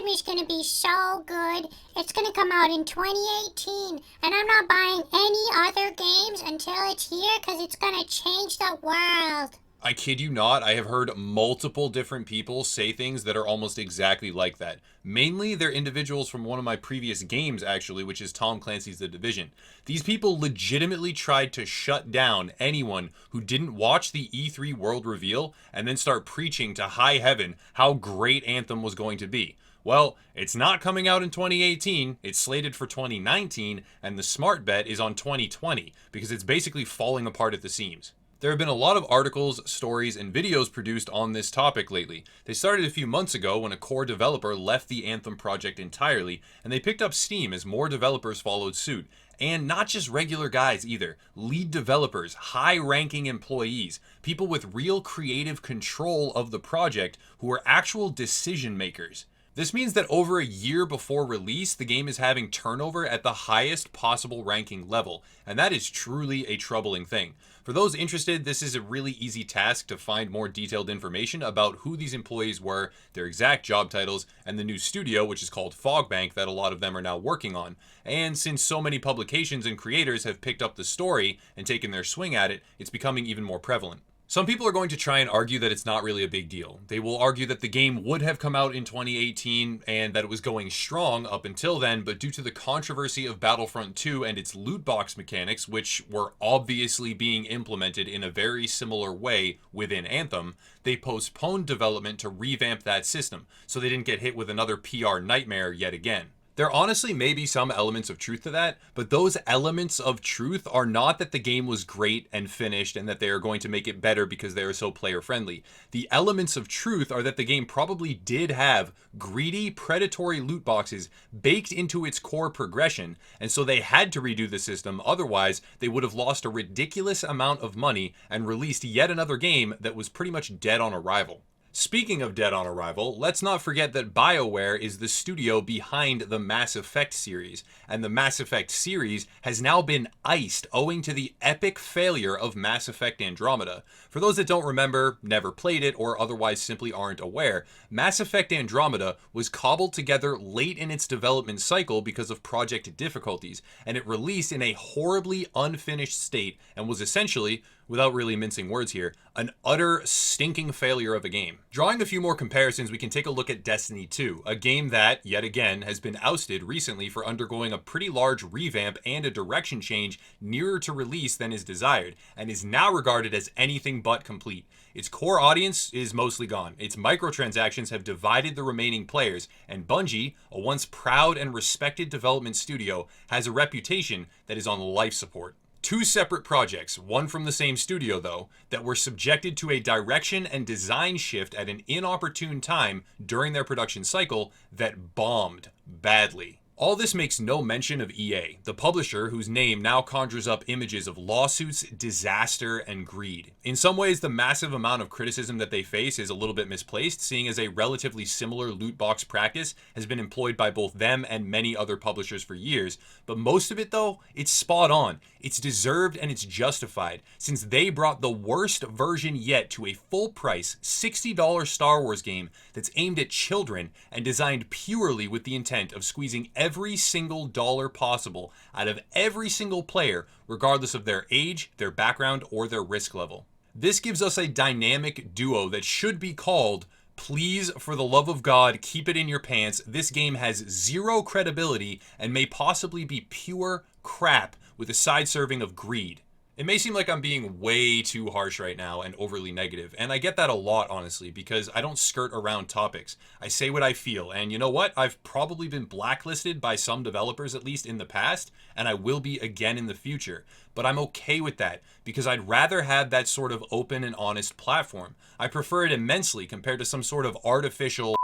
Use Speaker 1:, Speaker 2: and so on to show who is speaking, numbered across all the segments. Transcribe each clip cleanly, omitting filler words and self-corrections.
Speaker 1: Anthem is going to be so good. It's going to come out in 2018, and I'm not buying any other games until it's here because it's going to change the world.
Speaker 2: I kid you not, I have heard multiple different people say things that are almost exactly like that. Mainly, they're individuals from one of my previous games, actually, which is Tom Clancy's The Division. These people legitimately tried to shut down anyone who didn't watch the E3 world reveal and then start preaching to high heaven how great Anthem was going to be. Well, it's not coming out in 2018, it's slated for 2019, and the smart bet is on 2020, because it's basically falling apart at the seams. There have been a lot of articles, stories, and videos produced on this topic lately. They started a few months ago when a core developer left the Anthem project entirely, and they picked up steam as more developers followed suit. And not just regular guys either. Lead developers, high-ranking employees, people with real creative control of the project who are actual decision makers. This means that over a year before release, the game is having turnover at the highest possible ranking level, and that is truly a troubling thing. For those interested, this is a really easy task to find more detailed information about who these employees were, their exact job titles, and the new studio, which is called Fogbank, that a lot of them are now working on. And since so many publications and creators have picked up the story and taken their swing at it, it's becoming even more prevalent. Some people are going to try and argue that it's not really a big deal. They will argue that the game would have come out in 2018 and that it was going strong up until then, but due to the controversy of Battlefront 2 and its loot box mechanics, which were obviously being implemented in a very similar way within Anthem, they postponed development to revamp that system, so they didn't get hit with another PR nightmare yet again. There honestly may be some elements of truth to that, but those elements of truth are not that the game was great and finished and that they are going to make it better because they are so player friendly. The elements of truth are that the game probably did have greedy, predatory loot boxes baked into its core progression, and so they had to redo the system, otherwise they would have lost a ridiculous amount of money and released yet another game that was pretty much dead on arrival. Speaking of dead on arrival, let's not forget that BioWare is the studio behind the Mass Effect series, and the Mass Effect series has now been iced owing to the epic failure of Mass Effect Andromeda. For those that don't remember, never played it, or otherwise simply aren't aware, Mass Effect Andromeda was cobbled together late in its development cycle because of project difficulties, and it released in a horribly unfinished state and was essentially, without really mincing words here, an utter stinking failure of a game. Drawing a few more comparisons, we can take a look at Destiny 2, a game that, yet again, has been ousted recently for undergoing a pretty large revamp and a direction change nearer to release than is desired, and is now regarded as anything but complete. Its core audience is mostly gone. Its microtransactions have divided the remaining players, and Bungie, a once proud and respected development studio, has a reputation that is on life support. Two separate projects, one from the same studio though, that were subjected to a direction and design shift at an inopportune time during their production cycle that bombed badly. All this makes no mention of EA, the publisher whose name now conjures up images of lawsuits, disaster, and greed. In some ways, the massive amount of criticism that they face is a little bit misplaced, seeing as a relatively similar loot box practice has been employed by both them and many other publishers for years. But most of it though, it's spot on. It's deserved and it's justified, since they brought the worst version yet to a full-price $60 Star Wars game that's aimed at children and designed purely with the intent of squeezing every single dollar possible out of every single player, regardless of their age, their background, or their risk level. This gives us a dynamic duo that should be called, please, for the love of God, keep it in your pants. This game has zero credibility and may possibly be pure crap with a side serving of greed. It may seem like I'm being way too harsh right now and overly negative, and I get that a lot, honestly, because I don't skirt around topics. I say what I feel, and you know what? I've probably been blacklisted by some developers, at least in the past, and I will be again in the future. But I'm okay with that, because I'd rather have that sort of open and honest platform. I prefer it immensely compared to some sort of artificial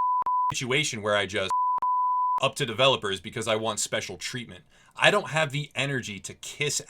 Speaker 2: situation where I just up to developers because I want special treatment. I don't have the energy to kiss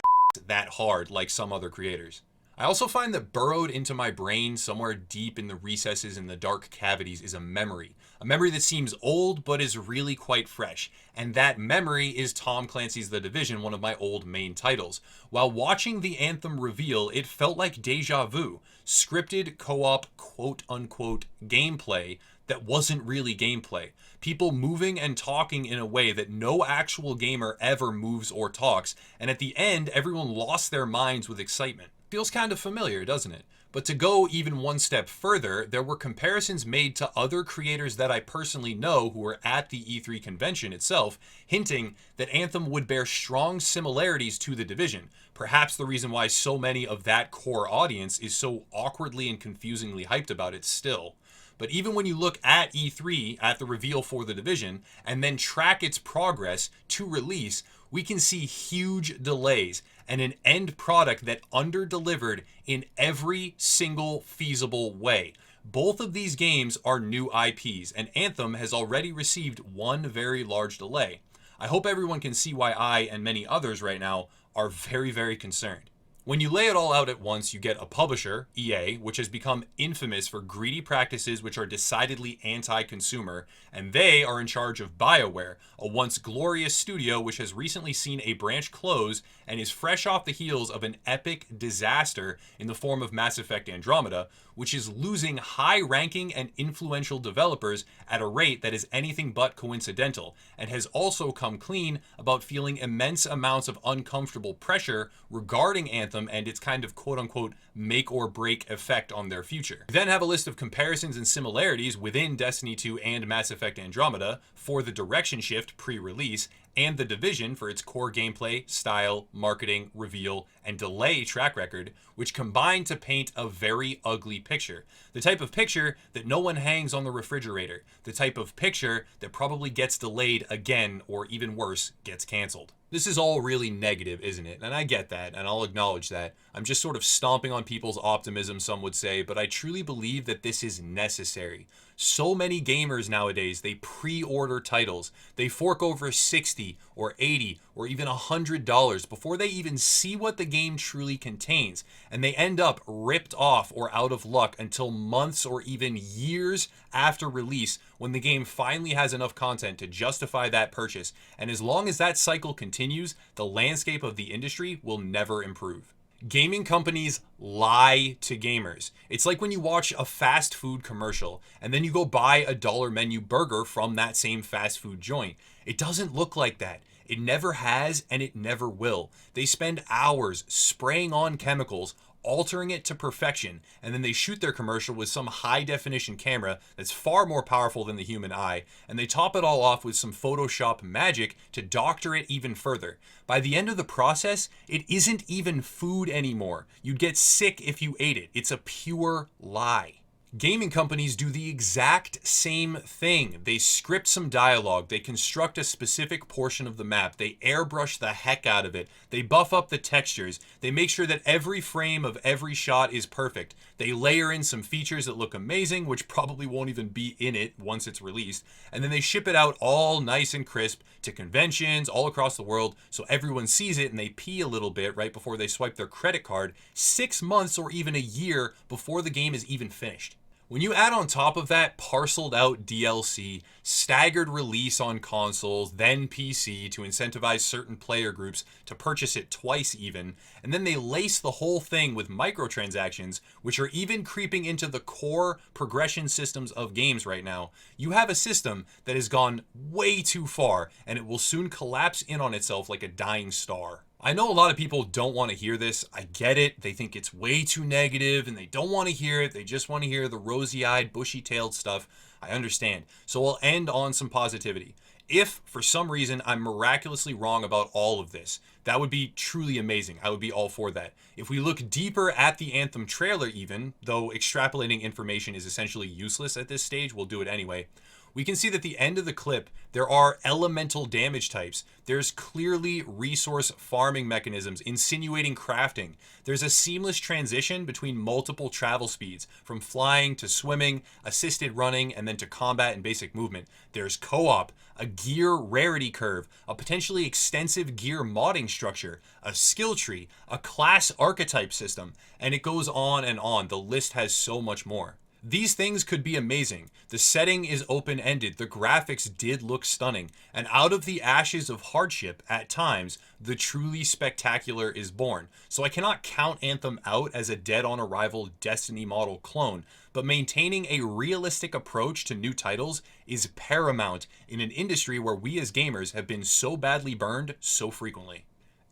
Speaker 2: that hard like some other creators. I also find that burrowed into my brain somewhere deep in the recesses and the dark cavities is a memory that seems old but is really quite fresh, and that memory is Tom Clancy's The Division, one of my old main titles. While watching the Anthem reveal, it felt like deja vu, scripted co-op quote-unquote gameplay that wasn't really gameplay. People moving and talking in a way that no actual gamer ever moves or talks, and at the end, everyone lost their minds with excitement. Feels kind of familiar, doesn't it? But to go even one step further, there were comparisons made to other creators that I personally know who were at the E3 convention itself, hinting that Anthem would bear strong similarities to The Division, perhaps the reason why so many of that core audience is so awkwardly and confusingly hyped about it still. But even when you look at E3, at the reveal for The Division, and then track its progress to release, we can see huge delays and an end product that under-delivered in every single feasible way. Both of these games are new IPs, and Anthem has already received one very large delay. I hope everyone can see why I and many others right now are very, very concerned. When you lay it all out at once, you get a publisher, EA, which has become infamous for greedy practices which are decidedly anti-consumer, and they are in charge of BioWare, a once glorious studio which has recently seen a branch close and is fresh off the heels of an epic disaster in the form of Mass Effect Andromeda, which is losing high-ranking and influential developers at a rate that is anything but coincidental, and has also come clean about feeling immense amounts of uncomfortable pressure regarding Anthem and its kind of quote-unquote make or break effect on their future. We then have a list of comparisons and similarities within Destiny 2 and Mass Effect Andromeda for the direction shift pre-release, and The Division for its core gameplay, style, marketing, reveal, and delay track record, which combine to paint a very ugly picture. The type of picture that no one hangs on the refrigerator. The type of picture that probably gets delayed again, or even worse, gets canceled. This is all really negative, isn't it? And I get that, and I'll acknowledge that. I'm just sort of stomping on people's optimism, some would say, but I truly believe that this is necessary. So many gamers nowadays, they pre-order titles. They fork over $60 or $80 or even $100 before they even see what the game truly contains, and they end up ripped off or out of luck until months or even years after release when the game finally has enough content to justify that purchase. And as long as that cycle continues, the landscape of the industry will never improve. Gaming companies lie to gamers. It's like when you watch a fast food commercial and then you go buy a dollar menu burger from that same fast food joint. It doesn't look like that. It never has, and it never will. They spend hours spraying on chemicals, altering it to perfection, and then they shoot their commercial with some high definition camera that's far more powerful than the human eye, and they top it all off with some Photoshop magic to doctor it even further. By the end of the process, it isn't even food anymore. You'd get sick if you ate it. It's a pure lie. Gaming companies do the exact same thing. They script some dialogue, they construct a specific portion of the map, they airbrush the heck out of it, they buff up the textures, they make sure that every frame of every shot is perfect, they layer in some features that look amazing, which probably won't even be in it once it's released, and then they ship it out all nice and crisp to conventions all across the world so everyone sees it and they pee a little bit right before they swipe their credit card 6 months or even a year before the game is even finished. When you add on top of that parceled out DLC, staggered release on consoles, then PC to incentivize certain player groups to purchase it twice even, and then they lace the whole thing with microtransactions, which are even creeping into the core progression systems of games right now, you have a system that has gone way too far, and it will soon collapse in on itself like a dying star. I know a lot of people don't want to hear this. I get it. They think it's way too negative and they don't want to hear it. They just want to hear the rosy-eyed, bushy-tailed stuff. I understand. So I'll end on some positivity. If, for some reason, I'm miraculously wrong about all of this, that would be truly amazing. I would be all for that. If we look deeper at the Anthem trailer even, though extrapolating information is essentially useless at this stage, we'll do it anyway, we can see that at the end of the clip, there are elemental damage types. There's clearly resource farming mechanisms insinuating crafting. There's a seamless transition between multiple travel speeds, from flying to swimming, assisted running, and then to combat and basic movement. There's co-op, a gear rarity curve, a potentially extensive gear modding structure, a skill tree, a class archetype system, and it goes on and on. The list has so much more. These things could be amazing. The setting is open-ended, the graphics did look stunning, and out of the ashes of hardship, at times, the truly spectacular is born. So I cannot count Anthem out as a dead-on-arrival Destiny model clone, but maintaining a realistic approach to new titles is paramount in an industry where we as gamers have been so badly burned so frequently.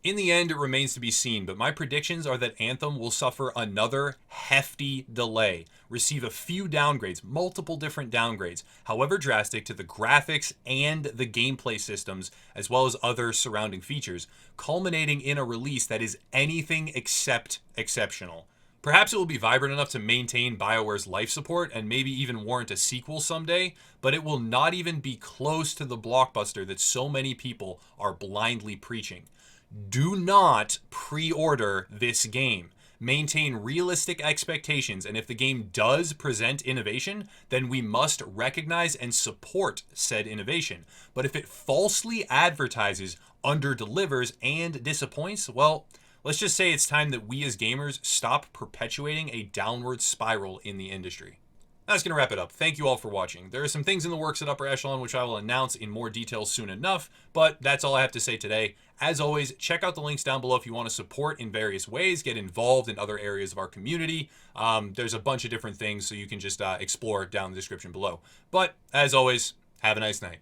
Speaker 2: In the end, it remains to be seen, but my predictions are that Anthem will suffer another hefty delay, receive a few downgrades, multiple different downgrades, however drastic, to the graphics and the gameplay systems, as well as other surrounding features, culminating in a release that is anything except exceptional. Perhaps it will be vibrant enough to maintain BioWare's life support and maybe even warrant a sequel someday, but it will not even be close to the blockbuster that so many people are blindly preaching. Do not pre-order this game. Maintain realistic expectations, and if the game does present innovation, then we must recognize and support said innovation. But if it falsely advertises, underdelivers, and disappoints, well, let's just say it's time that we as gamers stop perpetuating a downward spiral in the industry. That's going to wrap it up. Thank you all for watching. There are some things in the works at Upper Echelon which I will announce in more detail soon enough, but that's all I have to say today. As always, check out the links down below if you want to support in various ways, get involved in other areas of our community. There's a bunch of different things, so you can just explore down in the description below. But as always, have a nice night.